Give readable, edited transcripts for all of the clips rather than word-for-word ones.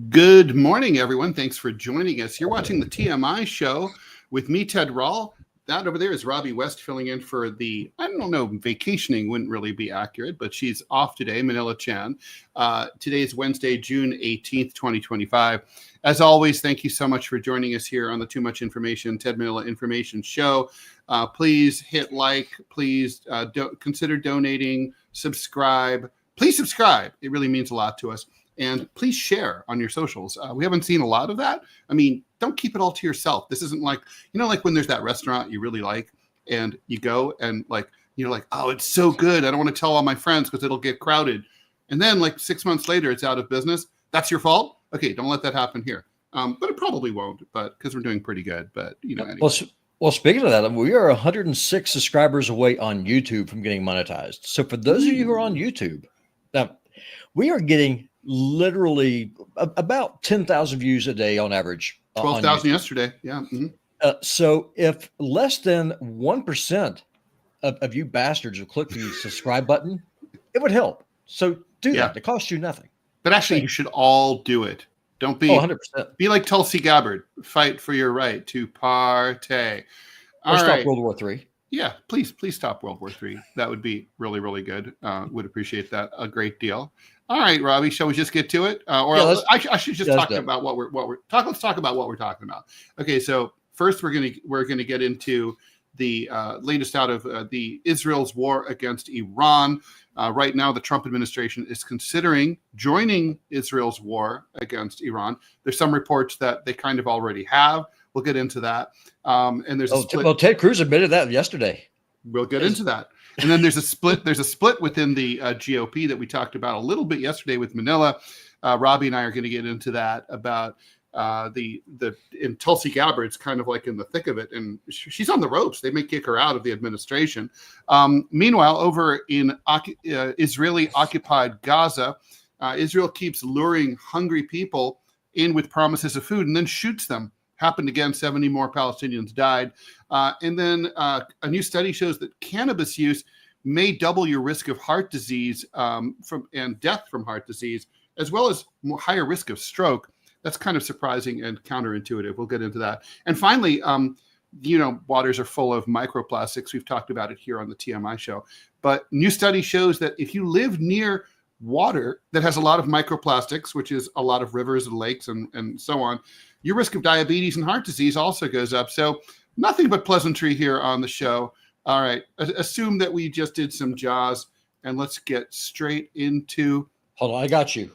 Good morning, everyone. Thanks for joining us. You're watching the TMI Show with me, Ted Rall. That over there is Robby West filling in for I don't know, vacationing wouldn't really be accurate, but she's off today, Manila Chan. Today is Wednesday, June 18th, 2025. As always, thank you so much for joining us here on the Too Much Information, Ted Manila Information Show. Please hit like, please consider donating, subscribe. Please subscribe. It really means a lot to us. And please share on your socials. We haven't seen a lot of that. I mean, don't keep it all to yourself. This isn't like, like when there's that restaurant you really like and you go and you're like, oh, it's so good. I don't want to tell all my friends because it'll get crowded. And then 6 months later, it's out of business. That's your fault. Okay, don't let that happen here. But it probably won't, but because we're doing pretty good. But, anyway. Well, speaking of that, we are 106 subscribers away on YouTube from getting monetized. So for those of you who are on YouTube, now we are getting literally about 10,000 views a day on average. 12,000 yesterday. Yeah. Mm-hmm. So if less than 1% of you bastards will click the subscribe button, it would help. So do that. It costs you nothing. But actually, you should all do it. Don't be 100%. Be like Tulsi Gabbard. Fight for your right to partay. Or stop World War III. Yeah, please stop World War III. That would be really, really good. Would appreciate that a great deal. All right, Robby, shall we just get to it? I should just talk about what we're talking. Let's talk about what we're talking about. Okay, so first we're gonna get into the latest out of the Israel's war against Iran. Right now, the Trump administration is considering joining Israel's war against Iran. There's some reports that they kind of already have. We'll get into that. And there's a split. Well, Ted Cruz admitted that yesterday. We'll get into that. And then there's a split. There's a split within the GOP that we talked about a little bit yesterday with Manila. Robby and I are going to get into that about and Tulsi Gabbard's kind of in the thick of it, and she's on the ropes. They may kick her out of the administration. Meanwhile, over in Israeli occupied Gaza, Israel keeps luring hungry people in with promises of food and then shoots them. Happened again, 70 more Palestinians died. And then a new study shows that cannabis use may double your risk of heart disease and death from heart disease, as well as higher risk of stroke. That's kind of surprising and counterintuitive. We'll get into that. And finally, waters are full of microplastics. We've talked about it here on the TMI Show. But new study shows that if you live near water that has a lot of microplastics, which is a lot of rivers and lakes and so on, your risk of diabetes and heart disease also goes up. So nothing but pleasantry here on the show. All right. Assume that we just did some Jaws, and let's get straight into... Hold on, I got you.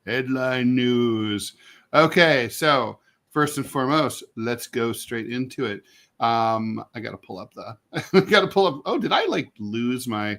Headline news. Okay, so first and foremost, let's go straight into it. I got to pull up Oh, did I lose my...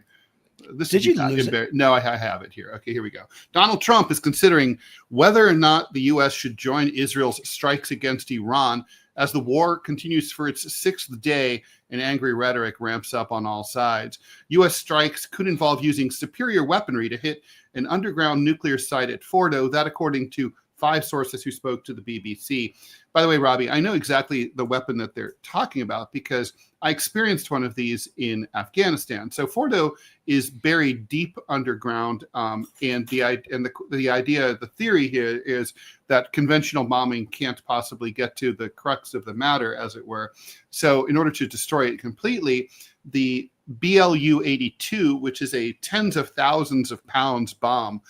Did you lose it? No, I have it here. Okay, here we go. Donald Trump is considering whether or not the U.S. should join Israel's strikes against Iran as the war continues for its sixth day and angry rhetoric ramps up on all sides. U.S. strikes could involve using superior weaponry to hit an underground nuclear site at Fordo, that according to 5 sources who spoke to the BBC. By the way, Robby, I know exactly the weapon that they're talking about because I experienced one of these in Afghanistan. So Fordo is buried deep underground, and the idea, the theory here is that conventional bombing can't possibly get to the crux of the matter, as it were. So in order to destroy it completely, the BLU-82, which is a tens of thousands of pounds bomb,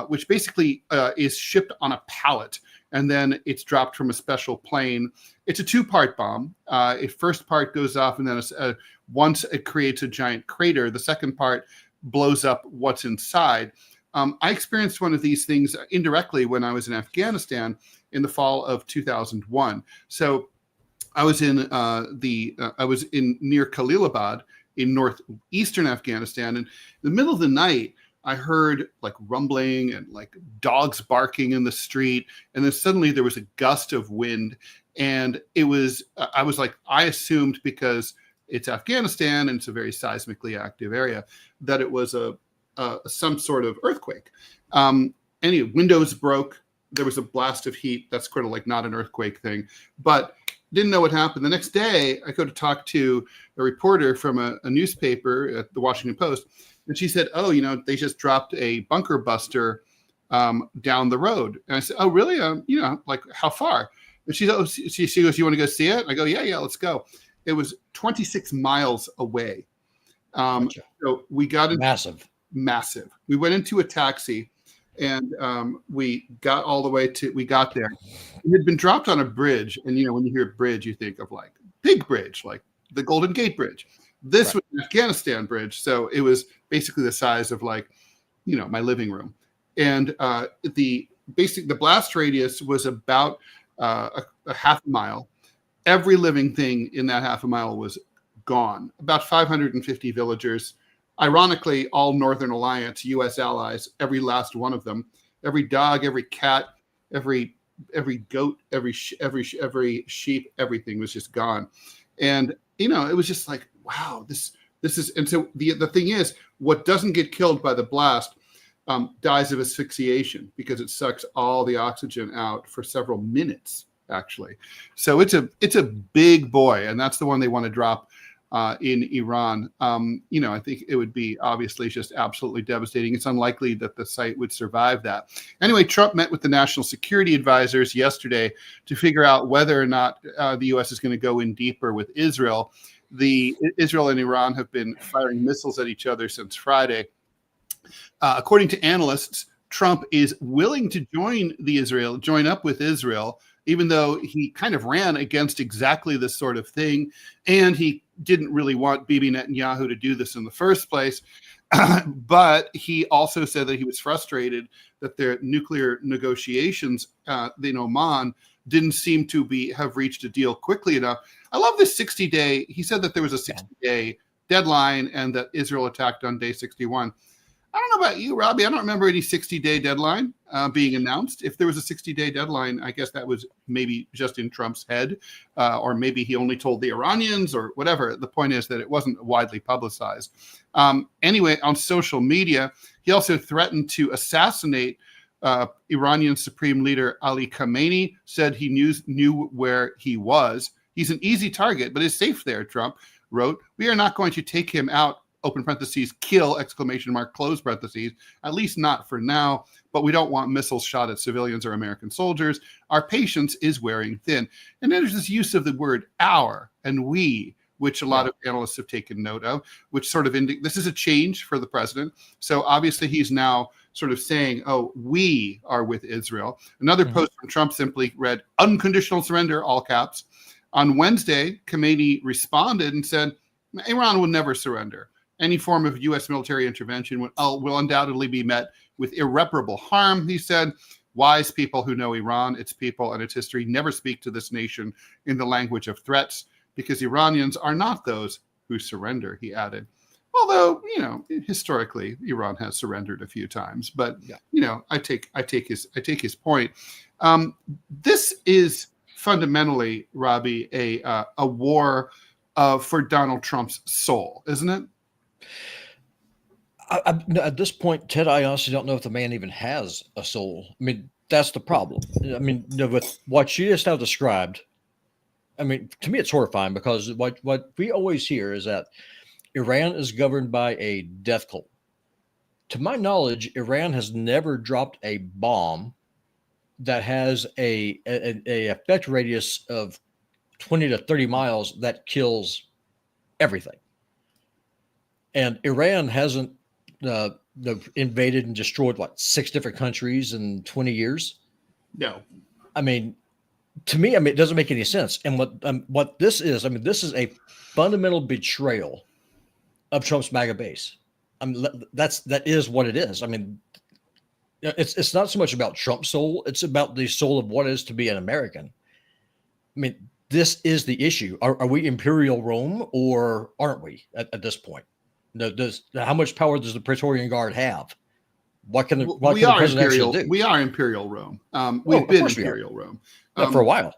which basically is shipped on a pallet, and then it's dropped from a special plane. It's a 2-part bomb. First part goes off, and then once it creates a giant crater, the second part blows up what's inside. I experienced one of these things indirectly when I was in Afghanistan in the fall of 2001. So I was in near Khalilabad in northeastern Afghanistan, and in the middle of the night, I heard rumbling and dogs barking in the street. And then suddenly there was a gust of wind. And I assumed because it's Afghanistan and it's a very seismically active area that it was some sort of earthquake. Anyway, windows broke. There was a blast of heat. That's kind of not an earthquake thing, but didn't know what happened. The next day I go to talk to a reporter from a newspaper at the Washington Post. And she said, they just dropped a bunker buster down the road. And I said, oh, really? Like how far? And she goes, you want to go see it? I go, yeah, let's go. It was 26 miles away. Gotcha. So we got into Massive. We went into a taxi, and we got all the way we got there. It had been dropped on a bridge. And, when you hear bridge, you think of like big bridge, like the Golden Gate Bridge. This was an Afghanistan bridge. So it was basically the size of like, my living room. And the blast radius was about a half a mile. Every living thing in that half a mile was gone. About 550 villagers. Ironically, all Northern Alliance, U.S. allies, every last one of them. Every dog, every cat, every goat, every sheep, everything was just gone. And it was just like, wow, this is. And so the thing is, what doesn't get killed by the blast dies of asphyxiation, because it sucks all the oxygen out for several minutes, actually. So it's a big boy, and that's the one they want to drop in Iran. I think it would be obviously just absolutely devastating. It's unlikely that the site would survive that. Anyway, Trump met with the national security advisors yesterday to figure out whether or not the U.S. is going to go in deeper with Israel. Israel and Iran have been firing missiles at each other since Friday. According to analysts, Trump is willing to join up with Israel, even though he kind of ran against exactly this sort of thing, and he didn't really want Bibi Netanyahu to do this in the first place. But he also said that he was frustrated that their nuclear negotiations in Oman didn't seem to have reached a deal quickly enough. I love this 60-day. He said that there was a 60-day deadline and that Israel attacked on day 61. I don't know about you, Robbie. I don't remember any 60-day deadline being announced. If there was a 60-day deadline, I guess that was maybe just in Trump's head, or maybe he only told the Iranians or whatever. The point is that it wasn't widely publicized. Anyway, on social media, he also threatened to assassinate Iranian Supreme Leader Ali Khamenei, said he knew where he was. He's an easy target, but is safe there, Trump wrote. We are not going to take him out, open parentheses, kill, exclamation mark, close parentheses, at least not for now, but we don't want missiles shot at civilians or American soldiers. Our patience is wearing thin. And then there's this use of the word our and we, which a lot of analysts have taken note of, which sort of this is a change for the president. So obviously he's now sort of saying, oh, we are with Israel. Another post from Trump simply read, unconditional surrender, all caps. On Wednesday, Khamenei responded and said, Iran will never surrender. Any form of U.S. military intervention will undoubtedly be met with irreparable harm, he said. Wise people who know Iran, its people, and its history never speak to this nation in the language of threats, because Iranians are not those who surrender, he added. Although, historically, Iran has surrendered a few times. But, I take his point. This is fundamentally, Robbie, a war for Donald Trump's soul, isn't it? At this point, Ted, I honestly don't know if the man even has a soul. I mean, that's the problem. I mean, with what you just now described, I mean, to me, it's horrifying, because what we always hear is that Iran is governed by a death cult. To my knowledge, Iran has never dropped a bomb that has a effect radius of 20 to 30 miles that kills everything. And Iran hasn't invaded and destroyed, 6 different countries in 20 years? No. I mean, to me, it doesn't make any sense. And what this is, this is a fundamental betrayal of Trump's MAGA base. That is what it is. I mean, it's not so much about Trump's soul. It's about the soul of what it is to be an American. I mean, this is the issue. Are we Imperial Rome, or aren't we at this point? How much power does the Praetorian Guard have? What can the president actually do? We are Imperial Rome. We've been Imperial Rome for a while.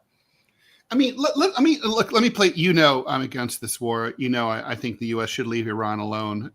I mean, let me play. I'm against this war. I think the U.S. should leave Iran alone.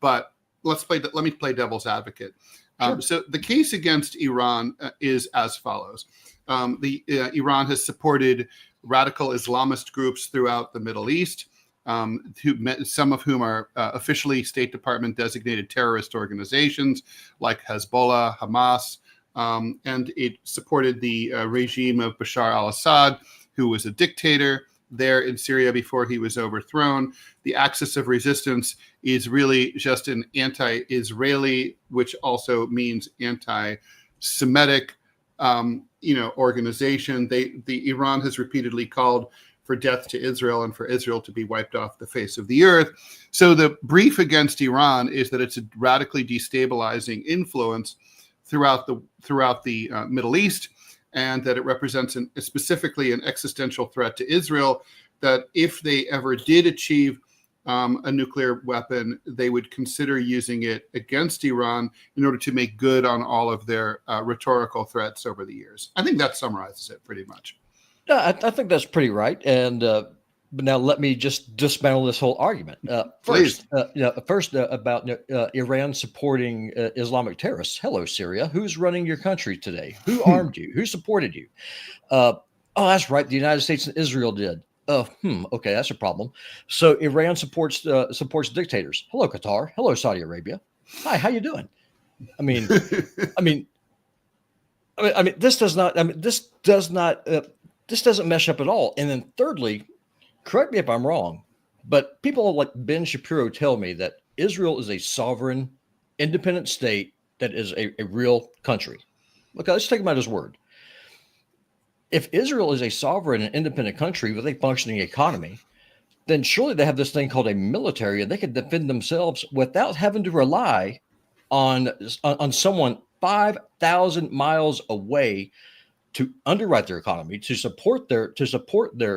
But let me play devil's advocate. Sure. So the case against Iran is as follows: Iran has supported radical Islamist groups throughout the Middle East, some of whom are officially State Department designated terrorist organizations like Hezbollah, Hamas, and it supported the regime of Bashar al-Assad, who was a dictator there in Syria before he was overthrown. The axis of resistance is really just an anti-Israeli, which also means anti-Semitic, organization. Iran has repeatedly called for death to Israel and for Israel to be wiped off the face of the earth. So the brief against Iran is that it's a radically destabilizing influence throughout the Middle East, and that it represents specifically an existential threat to Israel, that if they ever did achieve a nuclear weapon, they would consider using it against Iran in order to make good on all of their rhetorical threats over the years. I think that summarizes it pretty much. Yeah, I think that's pretty right. And but now let me just dismantle this whole argument. First, about Iran supporting Islamic terrorists. Hello, Syria. Who's running your country today? Who armed you? Who supported you? Oh, that's right. The United States and Israel did. Okay, that's a problem. So Iran supports dictators. Hello, Qatar. Hello, Saudi Arabia. Hi, how you doing? I mean, this does not. This doesn't mesh up at all. And then thirdly, correct me if I'm wrong, but people like Ben Shapiro tell me that Israel is a sovereign, independent state that is a real country. Okay, let's take him at his word. If Israel is a sovereign and independent country with a functioning economy, then surely they have this thing called a military, and they can defend themselves without having to rely on someone 5,000 miles away to underwrite their economy, to support their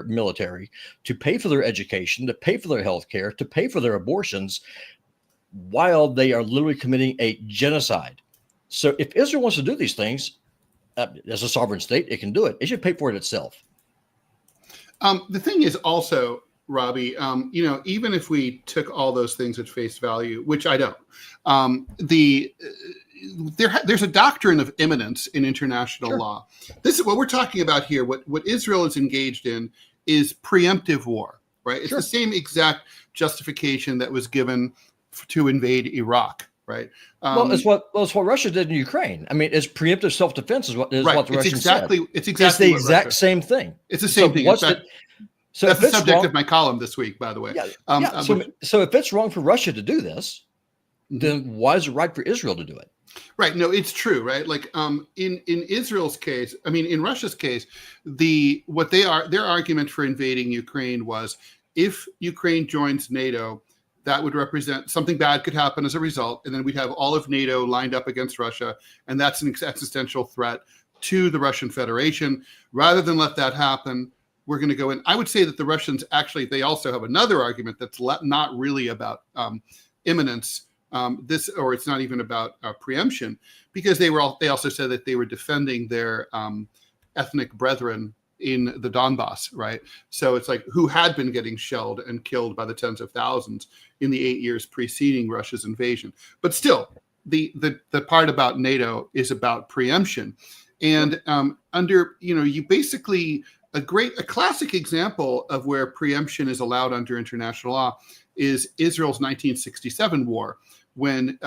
military, to pay for their education, to pay for their health care, to pay for their abortions, while they are literally committing a genocide. So if Israel wants to do these things, as a sovereign state, it can do it. It should pay for it itself. The thing is also, Robby, even if we took all those things at face value, which I don't, there's a doctrine of imminence in international law. This is what we're talking about here. What Israel is engaged in is preemptive war, right? It's the same exact justification that was given to invade Iraq, right? It's what Russia did in Ukraine. I mean, it's preemptive self-defense is what the Russians said. It's the exact same thing. It's the same thing. So that's the subject of my column this week, by the way. So if it's wrong for Russia to do this, then why is it right for Israel to do it? Right. No, it's true. Right. Like in Israel's case, in Russia's case, their argument for invading Ukraine was if Ukraine joins NATO, that would represent something bad could happen as a result. And then we'd have all of NATO lined up against Russia. And that's an existential threat to the Russian Federation. Rather than let that happen, we're going to go in. I would say that the Russians they also have another argument that's not really about imminence. It's not even about preemption, because they also said that they were defending their ethnic brethren in the Donbass, right? So it's like who had been getting shelled and killed by the tens of thousands in the 8 years preceding Russia's invasion. But still, the part about NATO is about preemption, and you basically a classic example of where preemption is allowed under international law is Israel's 1967 war. When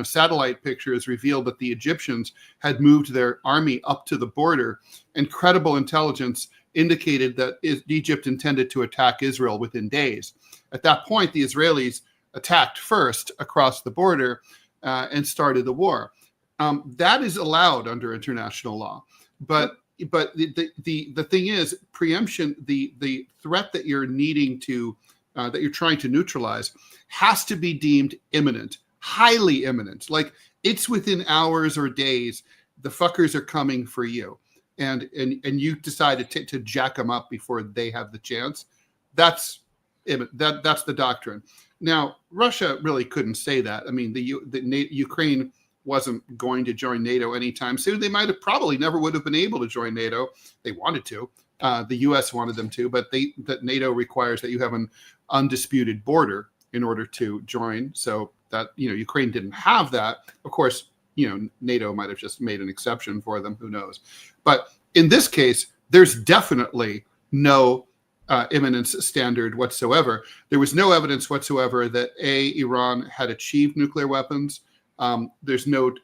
satellite pictures revealed that the Egyptians had moved their army up to the border, and credible intelligence indicated that Egypt intended to attack Israel within days. At that point, the Israelis attacked first across the border and started the war. That is allowed under international law, but the thing is, preemption, the threat that you're needing to that you're trying to neutralize has to be deemed imminent, highly imminent. Like it's within hours or days, the fuckers are coming for you, and you decided to jack them up before they have the chance. That's the doctrine. Now, Russia really couldn't say that. I mean, Ukraine wasn't going to join NATO anytime soon. They might have probably never would have been able to join NATO. They wanted to. The U.S. wanted them to, but that NATO requires that you have an undisputed border in order to join. So that Ukraine didn't have that. Of course, NATO might have just made an exception for them. Who knows? But in this case, there's definitely no imminence standard whatsoever. There was no evidence whatsoever that Iran had achieved nuclear weapons, There's no,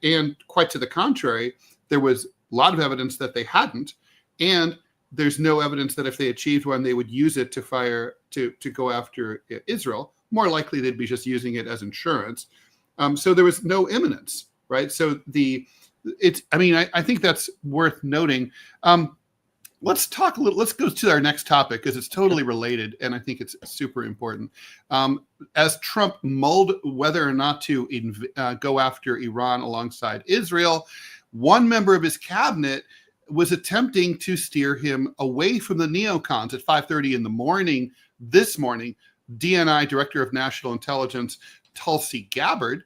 and quite to the contrary, there was a lot of evidence that they hadn't, and there's no evidence that if they achieved one, they would use it to go after Israel. More likely, they'd be just using it as insurance. So there was no imminence, right? So I think that's worth noting. Let's talk a little. Let's go to our next topic because it's totally related, and I think it's super important. As Trump mulled whether or not to go after Iran alongside Israel, one member of his cabinet was attempting to steer him away from the neocons at 5:30 in the morning this morning. DNI, Director of National Intelligence, Tulsi Gabbard,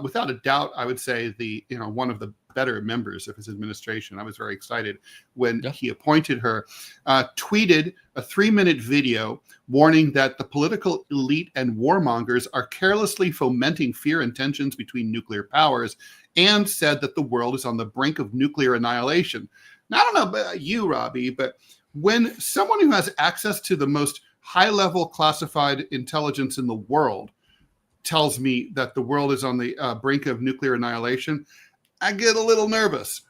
without a doubt, I would say one of the better members of his administration. I was very excited when he appointed her, tweeted a 3-minute video warning that the political elite and warmongers are carelessly fomenting fear and tensions between nuclear powers, and said that the world is on the brink of nuclear annihilation. Now, I don't know about you, Robby, but when someone who has access to the most high-level classified intelligence in the world tells me that the world is on the brink of nuclear annihilation, I get a little nervous.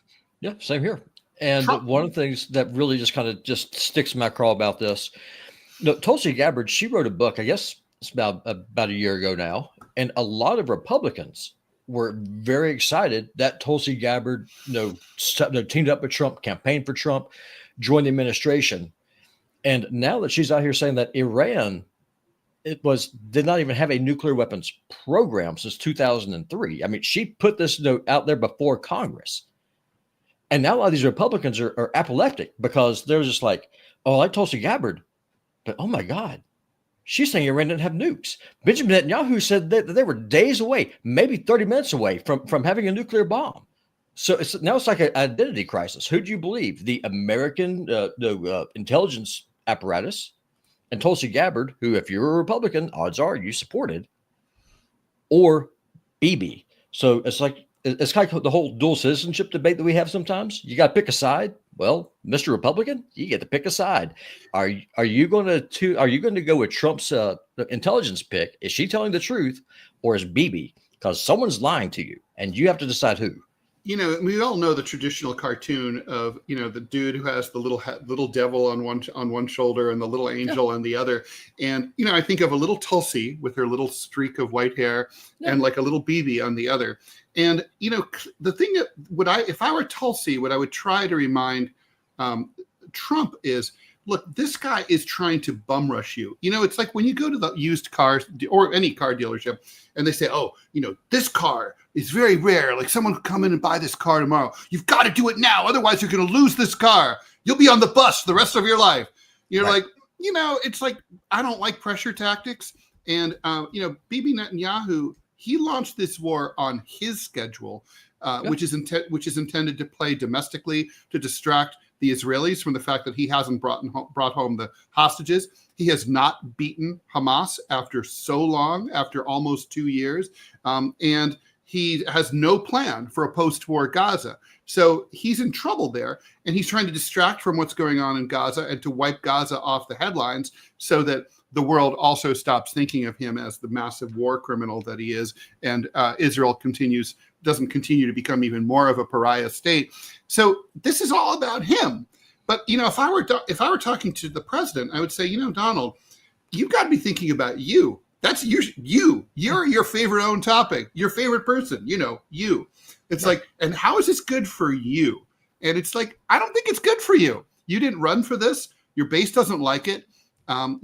Yeah, same here. And one of the things that really just kind of sticks in my craw about this, Tulsi Gabbard, she wrote a book, I guess it's about a year ago now, and a lot of Republicans were very excited that Tulsi Gabbard, teamed up with Trump, campaigned for Trump, joined the administration. And now that she's out here saying that Iran did not even have a nuclear weapons program since 2003. I mean, she put this note out there before Congress. And now a lot of these Republicans are apoplectic because they're just like, oh, I like Tulsi Gabbard, but oh my God, she's saying Iran didn't have nukes. Benjamin Netanyahu said that they were days away, maybe 30 minutes away from having a nuclear bomb. So now it's like an identity crisis. Who do you believe? The American intelligence apparatus and Tulsi Gabbard, who, if you're a Republican, odds are you supported, or Bibi. So it's kind of the whole dual citizenship debate that we have sometimes. You got to pick a side. Well, Mr. Republican, you get to pick a side. Are you going to go with Trump's intelligence pick? Is she telling the truth, or is Bibi? Because someone's lying to you, and you have to decide who. We all know the traditional cartoon of, the dude who has the little devil on one shoulder and the little angel on the other. And, I think of a little Tulsi with her little streak of white hair and like a little Bibi on the other. And, the thing that if I were Tulsi, what I would try to remind Trump is, look, this guy is trying to bum rush you. It's like when you go to the used cars or any car dealership and they say, oh, this car is very rare. Like someone could come in and buy this car tomorrow. You've got to do it now. Otherwise, you're going to lose this car. You'll be on the bus the rest of your life. You're right. It's like, I don't like pressure tactics. And, Bibi Netanyahu, he launched this war on his schedule, which is intended to play domestically to distract the Israelis from the fact that he hasn't brought home the hostages. He has not beaten Hamas after so long, after almost 2 years. And he has no plan for a post-war Gaza. So he's in trouble there, and he's trying to distract from what's going on in Gaza and to wipe Gaza off the headlines so that the world also stops thinking of him as the massive war criminal that he is, and Israel doesn't continue to become even more of a pariah state. So this is all about him. But if I were talking to the president, I would say, Donald, you've got to be thinking about you. That's you're your favorite own topic, your favorite person, you. It's like, and how is this good for you? And it's like, I don't think it's good for you. You didn't run for this. Your base doesn't like it. By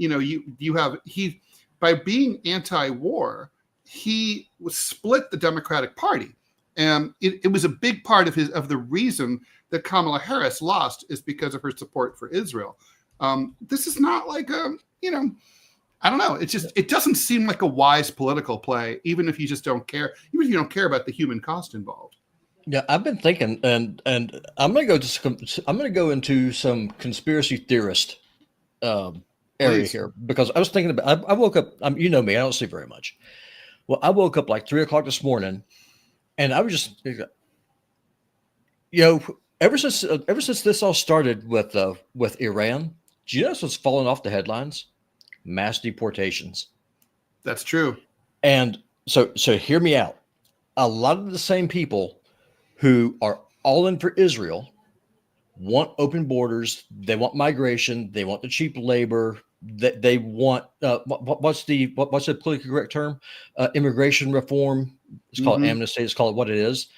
being anti-war, he split the Democratic Party. And it was a big part of the reason that Kamala Harris lost is because of her support for Israel. This is not like I don't know. It doesn't seem like a wise political play, even if you just don't care, even if you don't care about the human cost involved. Yeah, I've been thinking, and I'm going to go into some conspiracy theorist area here, because I was thinking about. I woke up. You know me, I don't sleep very much. Well, I woke up like 3:00 this morning, and I was just, ever since this all started with Iran, do you notice what's falling off the headlines? Mass deportations. That's true. And so hear me out. a lot of the same people who are all in for Israel want open borders. They want migration. They want the cheap labor. They want what's the politically correct term? Immigration reform. It's called amnesty. It's called what it is.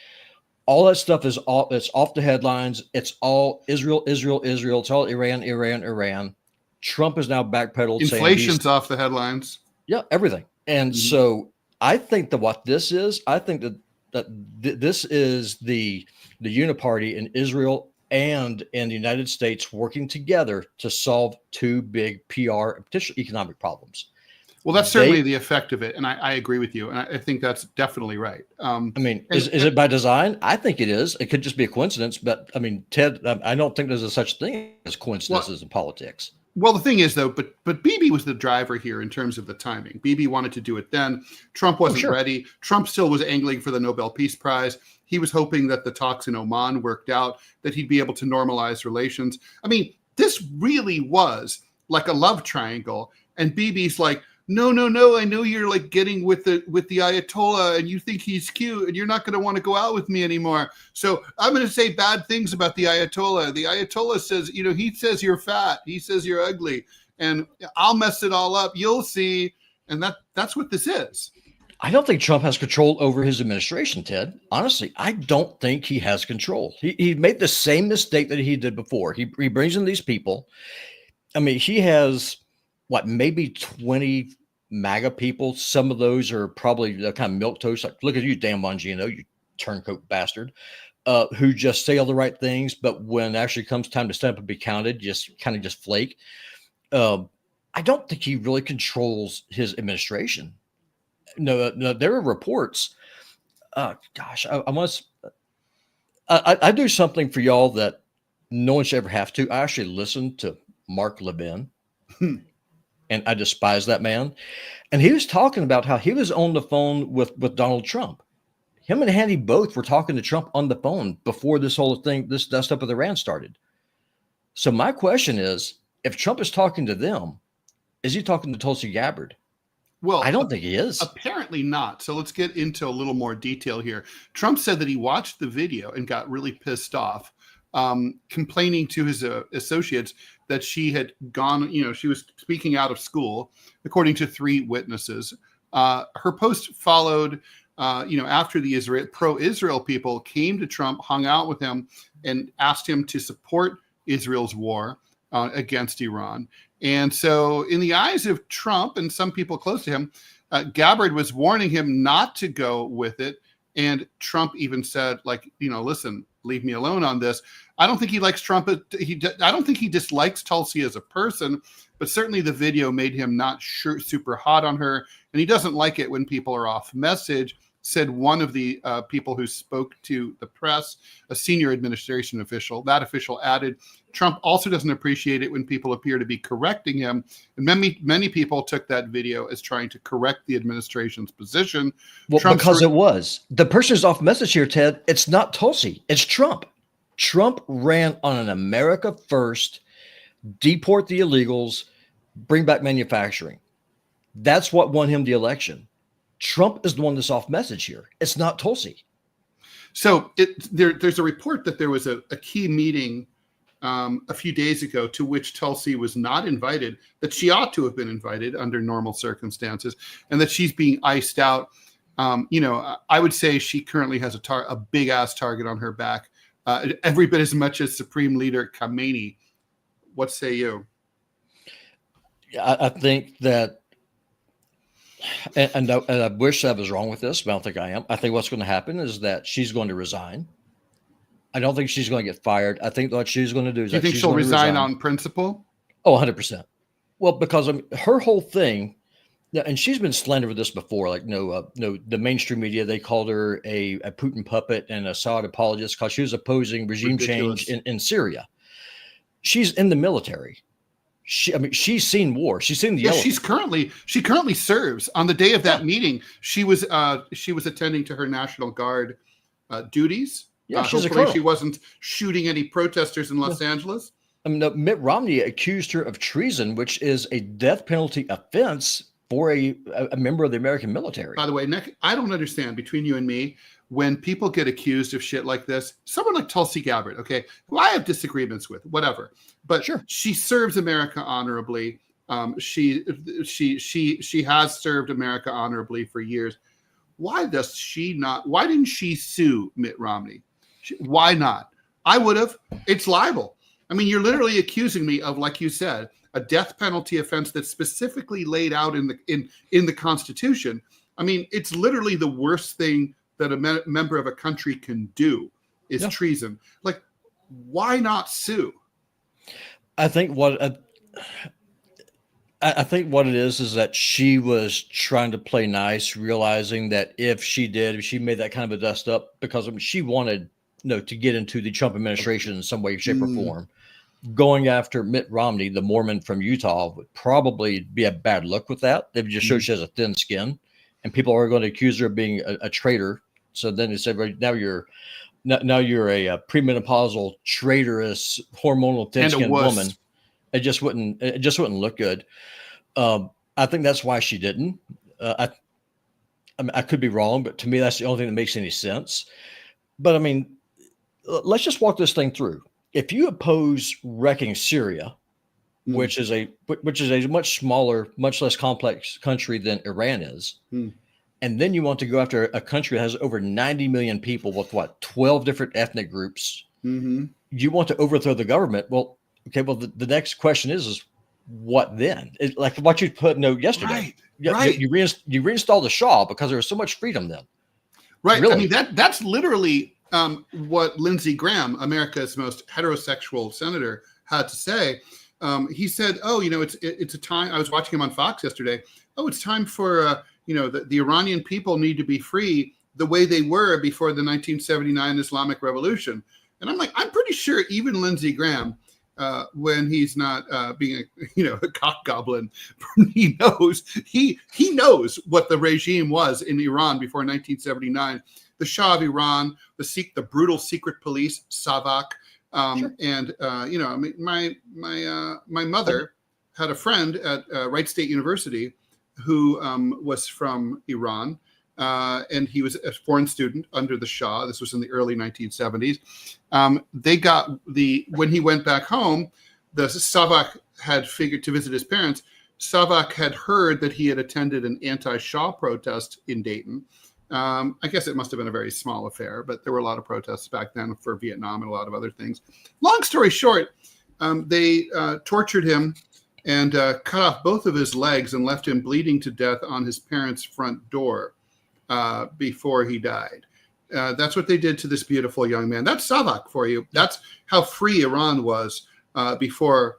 All that stuff is all. It's off the headlines. It's all Israel, Israel, Israel. It's all Iran, Iran, Iran. Trump is now backpedaled. Inflation's off the headlines. Yeah, everything. And so I think that what this is, I think that this is the uniparty in Israel and in the United States working together to solve two big PR and potential economic problems. Well, that's certainly the effect of it. And I agree with you. And I think that's definitely right. I mean, is it by design? I think it is. It could just be a coincidence. But I mean, Ted, I don't think there's a such thing as coincidences in politics. Well, the thing is, though, but Bibi was the driver here in terms of the timing. Bibi wanted to do it then. Trump wasn't ready. Trump still was angling for the Nobel Peace Prize. He was hoping that the talks in Oman worked out, that he'd be able to normalize relations. I mean, this really was like a love triangle. And Bibi's like, no, I know you're like getting with the Ayatollah and you think he's cute and you're not going to want to go out with me anymore. So I'm going to say bad things about the Ayatollah. The Ayatollah says, he says you're fat. He says you're ugly. And I'll mess it all up. You'll see. And that's what this is. I don't think Trump has control over his administration, Ted. Honestly, I don't think he has control. He made the same mistake that he did before. He brings in these people. I mean, he has maybe 20 MAGA people. Some of those are probably kind of milquetoast. Like, look at you, Dan Bongino, you turncoat bastard, who just say all the right things, but when it actually comes time to step up and be counted, just flake. I don't think he really controls his administration. No, there are reports. I do something for y'all that no one should ever have to. I actually listened to Mark Levin. And I despise that man. And he was talking about how he was on the phone with Donald Trump. Him and Hannity both were talking to Trump on the phone before this whole thing, this dust up with Iran started. So my question is, if Trump is talking to them, is he talking to Tulsi Gabbard? Well, I don't think he is. Apparently not. So let's get into a little more detail here. Trump said that he watched the video and got really pissed off, complaining to his associates that she had gone, she was speaking out of school, according to 3 witnesses. Her post followed, after the pro-Israel people came to Trump, hung out with him, and asked him to support Israel's war against Iran. And so in the eyes of Trump and some people close to him, Gabbard was warning him not to go with it. And Trump even said, listen, leave me alone on this. I don't think he likes Trump. I don't think he dislikes Tulsi as a person, but certainly the video made him not super hot on her. And he doesn't like it when people are off message, said one of the people who spoke to the press, a senior administration official. That official added, Trump also doesn't appreciate it when people appear to be correcting him. And many people took that video as trying to correct the administration's position. Well, because it was. The person who's off message here, Ted, it's not Tulsi, it's Trump. Trump ran on an America first, deport the illegals, bring back manufacturing. That's what won him the election. Trump is the one that's off message here. It's not Tulsi. So there's a report that there was a key meeting a few days ago to which Tulsi was not invited, that she ought to have been invited under normal circumstances, and that she's being iced out. I would say she currently has a big ass target on her back, every bit as much as Supreme Leader Khamenei. What say you? I think that, and I wish I was wrong with this, but I don't think I am. I think what's going to happen is that she's going to resign. I don't think she's going to get fired. I think what she's going to do is, you think she'll resign on principle? Oh, 100%. Well, because her whole thing, and she's been slandered with this before. Like, the mainstream media, they called her a Putin puppet and a Assad apologist because she was opposing regime change in Syria. She's in the military. She's seen war. She's seen the yellow. She currently serves. On the day of that meeting, she was attending to her National Guard duties. Yeah, she's a hopefully colonel. She wasn't shooting any protesters in Los Angeles. Mitt Romney accused her of treason, which is a death penalty offense for a member of the American military. By the way, Nick, I don't understand, between you and me, when people get accused of shit like this, someone like Tulsi Gabbard, okay, who I have disagreements with, whatever, but Sure. she serves America honorably. She has served America honorably for years. Why didn't she sue Mitt Romney? Why not? I would have. It's libel. I mean, you're literally accusing me of, like you said, a death penalty offense that's specifically laid out in the Constitution. I mean, it's literally the worst thing that a member of a country can do is treason. Like, why not sue? I think what it is that she was trying to play nice, realizing that if she made that kind of a dust up, because she wanted to get into the Trump administration in some way, shape, or form. Going after Mitt Romney, the Mormon from Utah, would probably be a bad look with that. They would just show she has a thin skin, and people are going to accuse her of being a traitor. So then they said, right, now you're a premenopausal, traitorous, hormonal thin-skinned woman. It just wouldn't look good. I think that's why she didn't. I mean, I could be wrong, but to me, that's the only thing that makes any sense. But I mean, let's just walk this thing through. If you oppose wrecking Syria, which is a much smaller, much less complex country than Iran is, and then you want to go after a country that has over 90 million people with 12 different ethnic groups, you want to overthrow the government. Well, okay. Well, the next question is what then? Like what you put note yesterday. Right. You reinstall the Shah because there was so much freedom then. Right. Really? I mean, that's literally what Lindsey Graham, America's most heterosexual senator, had to say. He said, "Oh, it's a time." I was watching him on Fox yesterday. Oh, it's time for the Iranian people need to be free the way they were before the 1979 Islamic Revolution. And I'm like, I'm pretty sure even Lindsey Graham, when he's not being a cock goblin, he knows what the regime was in Iran before 1979. The Shah of Iran, the brutal secret police, Savak, Sure. and I mean, my mother had a friend at Wright State University who was from Iran, and he was a foreign student under the Shah. This was in the early 1970s. When he went back home, the Savak had figured to visit his parents. Savak had heard that he had attended an anti-Shah protest in Dayton. I guess it must have been a very small affair, but there were a lot of protests back then for Vietnam and a lot of other things. Long story short, they tortured him and cut off both of his legs and left him bleeding to death on his parents' front door before he died. That's what they did to this beautiful young man. That's Savak for you. That's how free Iran was before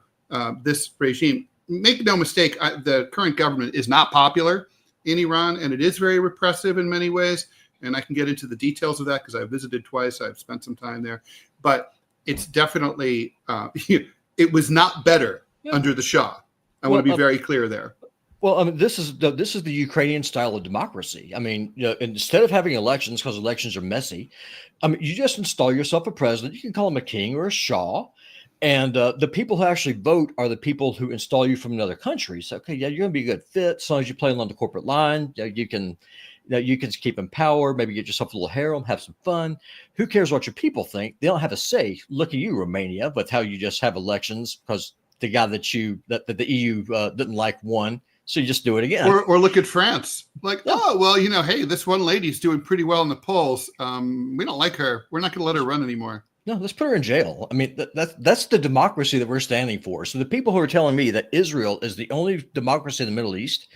this regime. Make no mistake, the current government is not popular in Iran, and it is very repressive in many ways. And I can get into the details of that because I've visited twice. I've spent some time there. But it's definitely, it was not better under the Shah. I want to be very clear there. Well, I mean, this is the Ukrainian style of democracy. I mean, instead of having elections, because elections are messy, I mean, you just install yourself a president. You can call him a king or a Shah. And the people who actually vote are the people who install you from another country. So, okay, yeah, you're going to be a good fit as long as you play along the corporate line. You can keep in power, maybe get yourself a little harem, have some fun. Who cares what your people think? They don't have a say. Look at you, Romania, with how you just have elections because the guy that the EU didn't like won. So you just do it again. Or look at France. Like, oh, well, hey, this one lady's doing pretty well in the polls. We don't like her. We're not going to let her run anymore. No, let's put her in jail. I mean, that's the democracy that we're standing for. So the people who are telling me that Israel is the only democracy in the Middle East,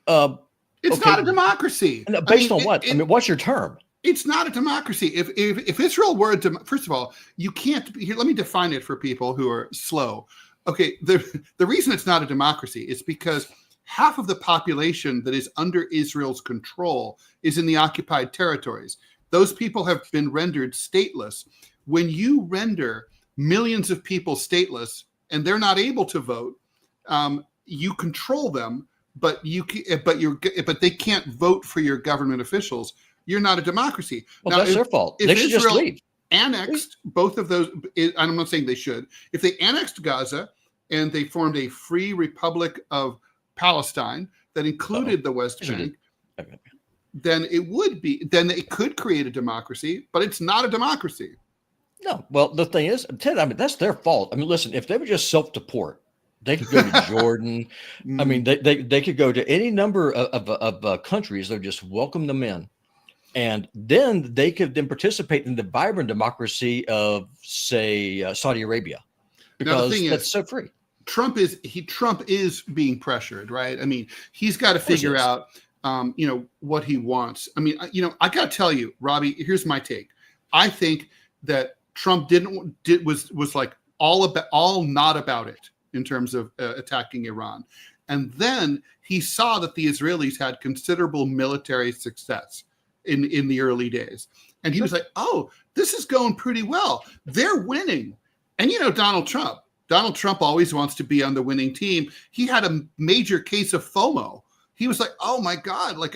it's not a democracy. No, based on what? I mean, what's your term? It's not a democracy. If Israel were first of all, you can't. Here, let me define it for people who are slow. Okay, the reason it's not a democracy is because half of the population that is under Israel's control is in the occupied territories. Those people have been rendered stateless. When you render millions of people stateless and they're not able to vote, you control them, but they can't vote for your government officials. You're not a democracy. Well, now, that's their fault. They should just leave. Annexed both of those, I'm not saying they should. If they annexed Gaza and they formed a free Republic of Palestine, that included the West Yes, it Bank, did. Okay. then it could create a democracy, but it's not a democracy. No, well, the thing is, Ted, I mean, that's their fault. I mean, listen, if they would just self-deport, they could go to Jordan. I mean, they could go to any number of countries. They'll just welcome them in. And then they could then participate in the vibrant democracy of, say, Saudi Arabia, because that's so free. Trump is being pressured, right? I mean, he's got to figure out, what he wants. I mean, I got to tell you, Robbie, here's my take. I think that Trump was like all not about it in terms of attacking Iran. And then he saw that the Israelis had considerable military success in the early days. And he was like, oh, this is going pretty well. They're winning. And Donald Trump always wants to be on the winning team. He had a major case of FOMO. He was like, oh my God, like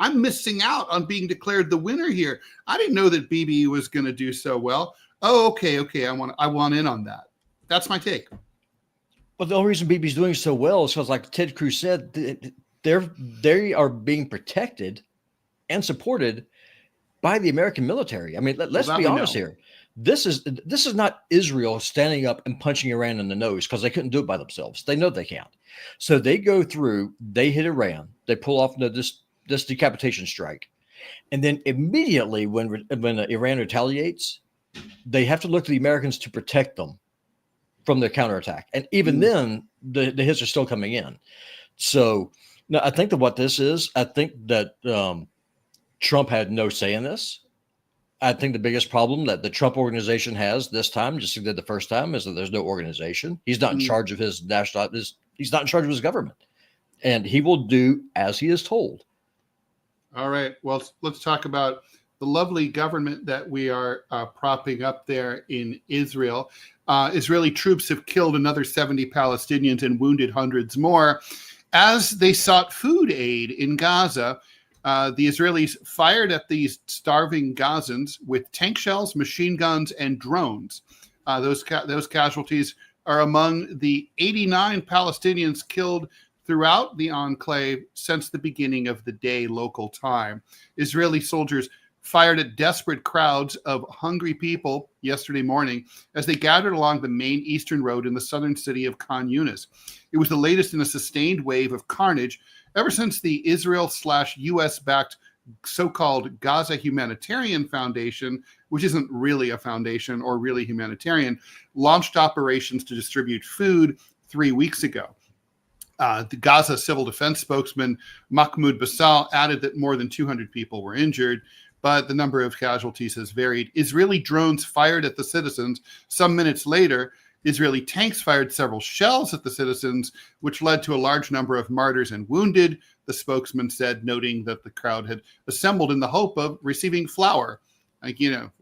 I'm missing out on being declared the winner here. I didn't know that Bibi was going to do so well. Oh, okay. I want in on that. That's my take. Well, the only reason Bibi's doing so well is because, like Ted Cruz said, they are being protected and supported by the American military. I mean, let's be honest here. This is not Israel standing up and punching Iran in the nose because they couldn't do it by themselves. They know they can't. So they go through, they hit Iran, they pull off this decapitation strike. And then immediately when Iran retaliates, they have to look to the Americans to protect them from their counterattack. And even then, the hits are still coming in. So now I think that what this is, I think that Trump had no say in this. I think the biggest problem that the Trump organization has this time, just like they did the first time, is that there's no organization. He's not in charge of his he's not in charge of his government, and he will do as he is told. All right. Well, let's talk about the lovely government that we are propping up there in Israel. Israeli troops have killed another 70 Palestinians and wounded hundreds more as they sought food aid in Gaza. The Israelis fired at these starving Gazans with tank shells, machine guns, and drones. Those casualties are among the 89 Palestinians killed throughout the enclave since the beginning of the day local time. Israeli soldiers fired at desperate crowds of hungry people yesterday morning as they gathered along the main eastern road in the southern city of Khan Yunis. It was the latest in a sustained wave of carnage ever since the Israel/US-backed so-called Gaza Humanitarian Foundation, which isn't really a foundation or really humanitarian, launched operations to distribute food 3 weeks ago. The Gaza civil defense spokesman Mahmoud Basal added that more than 200 people were injured, but the number of casualties has varied. Israeli drones fired at the citizens. Some minutes later, Israeli tanks fired several shells at the citizens, which led to a large number of martyrs and wounded, the spokesman said, noting that the crowd had assembled in the hope of receiving flour.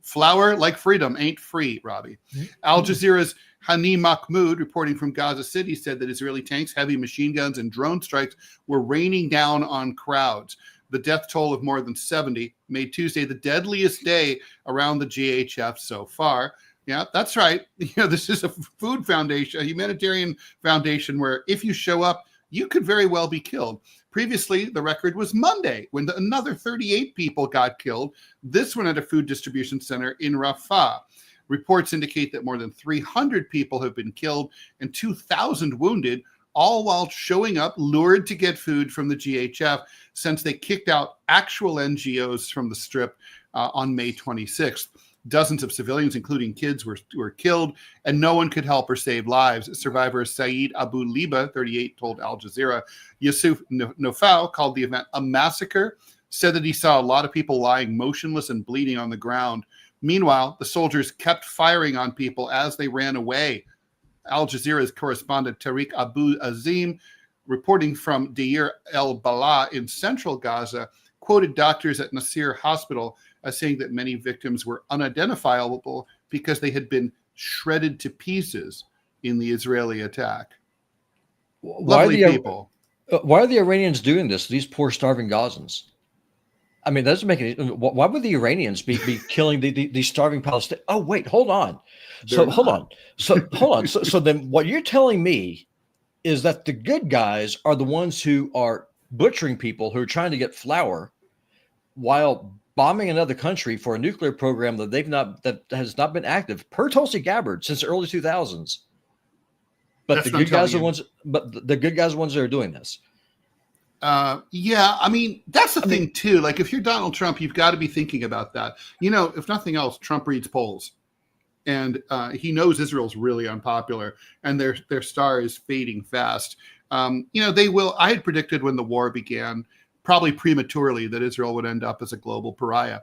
Flour like freedom ain't free, Robbie. Al Jazeera's Hani Mahmoud, reporting from Gaza City, said that Israeli tanks, heavy machine guns, and drone strikes were raining down on crowds. The death toll of more than 70 made Tuesday the deadliest day around the GHF so far. Yeah, that's right. This is a food foundation, a humanitarian foundation where if you show up, you could very well be killed. Previously, the record was Monday when another 38 people got killed. This one at a food distribution center in Rafah. Reports indicate that more than 300 people have been killed and 2,000 wounded, all while showing up lured to get food from the GHF since they kicked out actual NGOs from the Strip on May 26th. Dozens of civilians, including kids, were killed, and no one could help or save lives. Survivor Saeed Abu Liba, 38, told Al Jazeera. Yusuf Nofal called the event a massacre, said that he saw a lot of people lying motionless and bleeding on the ground. Meanwhile, the soldiers kept firing on people as they ran away. Al Jazeera's correspondent Tariq Abu Azim, reporting from Deir el-Bala in central Gaza, quoted doctors at Nasir Hospital as saying that many victims were unidentifiable because they had been shredded to pieces in the Israeli attack. Lovely people. Why are the Iranians doing this? These poor starving Gazans. I mean, that doesn't make any. Why would the Iranians be killing these starving Palestinians? Oh, wait, hold on. Hold on. So then what you're telling me is that the good guys are the ones who are butchering people who are trying to get flour while bombing another country for a nuclear program that has not been active per Tulsi Gabbard since the early 2000s. But That's the what I'm good guys are telling the ones. But the good guys are the ones that are doing this. Yeah, I mean, that's the thing too. Like, if you're Donald Trump, you've got to be thinking about that. You know, if nothing else, Trump reads polls, and he knows Israel's really unpopular, and their star is fading fast. You know, they will. I had predicted when the war began, probably prematurely, that Israel would end up as a global pariah.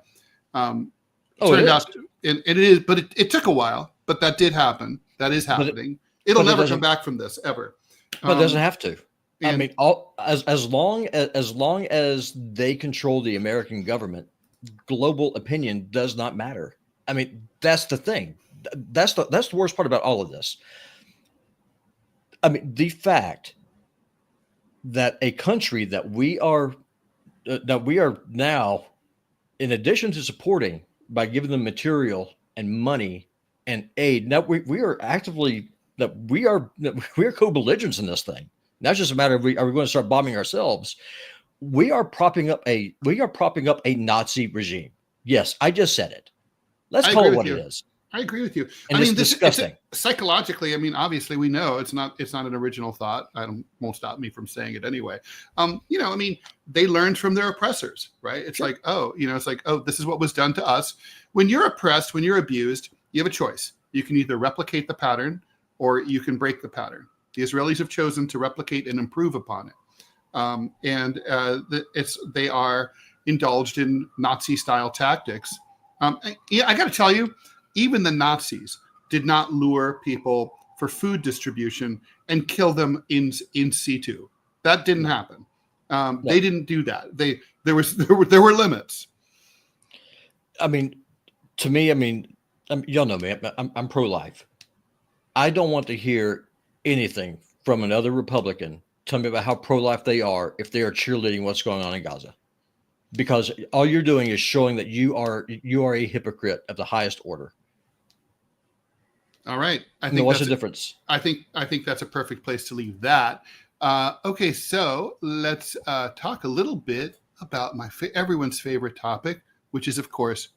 Turned out, and it is, but it took a while. But that did happen. That is happening. It'll never come back from this ever. But it doesn't have to. I mean, as long as they control the American government, global opinion does not matter. I mean, that's the thing. That's the worst part about all of this. I mean, the fact that a country that we are now, in addition to supporting by giving them material and money and aid, now we are actively we are co-belligerents in this thing. Now it's just a matter of are we going to start bombing ourselves? We are propping up a Nazi regime. Yes, I just said it. Let's call it what it is. I agree with you. And I mean, this disgusting. Psychologically, I mean, obviously, we know it's not an original thought. Won't stop me from saying it anyway. You know, I mean, they learned from their oppressors, right? It's like, this is what was done to us. When you're oppressed, when you're abused, you have a choice. You can either replicate the pattern or you can break the pattern. The Israelis have chosen to replicate and improve upon it. They are indulged in Nazi-style tactics. I got to tell you, even the Nazis did not lure people for food distribution and kill them in situ. That didn't happen. They didn't do that. There were limits. I mean, to me, y'all know me. I'm pro-life. I don't want to hear anything from another Republican tell me about how pro-life they are if they are cheerleading what's going on in Gaza, because all you're doing is showing that you are a hypocrite of the highest order. All right. I think what's the difference? I think that's a perfect place to leave that. Okay, so let's talk a little bit about everyone's favorite topic, which is, of course,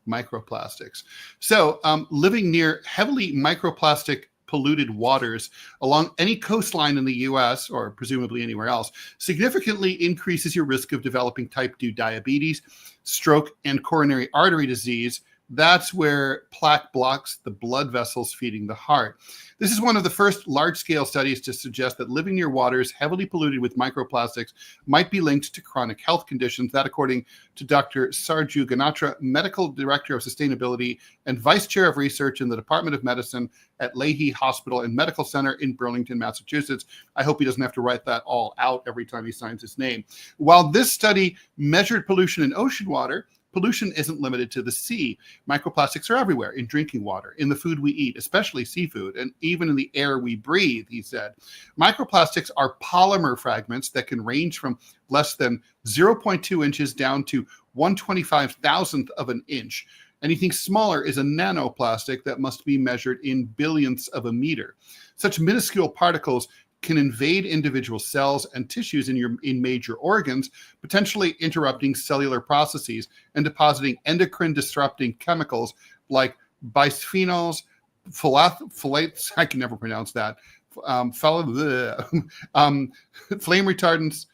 microplastics. So living near heavily microplastic polluted waters along any coastline in the US, or presumably anywhere else, significantly increases your risk of developing type 2 diabetes, stroke, and coronary artery disease. That's where plaque blocks the blood vessels feeding the heart. This is one of the first large-scale studies to suggest that living near waters heavily polluted with microplastics might be linked to chronic health conditions. That, according to Dr. Sarju Ganatra, Medical Director of Sustainability and Vice Chair of Research in the Department of Medicine at Leahy Hospital and Medical Center in Burlington, Massachusetts. I hope he doesn't have to write that all out every time he signs his name. While this study measured pollution in ocean water, pollution isn't limited to the sea. Microplastics are everywhere, in drinking water, in the food we eat, especially seafood, and even in the air we breathe, he said. Microplastics are polymer fragments that can range from less than 0.2 inches down to 1/25,000th of an inch. Anything smaller is a nanoplastic that must be measured in billionths of a meter. Such minuscule particles can invade individual cells and tissues in major organs, potentially interrupting cellular processes and depositing endocrine disrupting chemicals like bisphenols, phthalates, I can never pronounce that, flame retardants,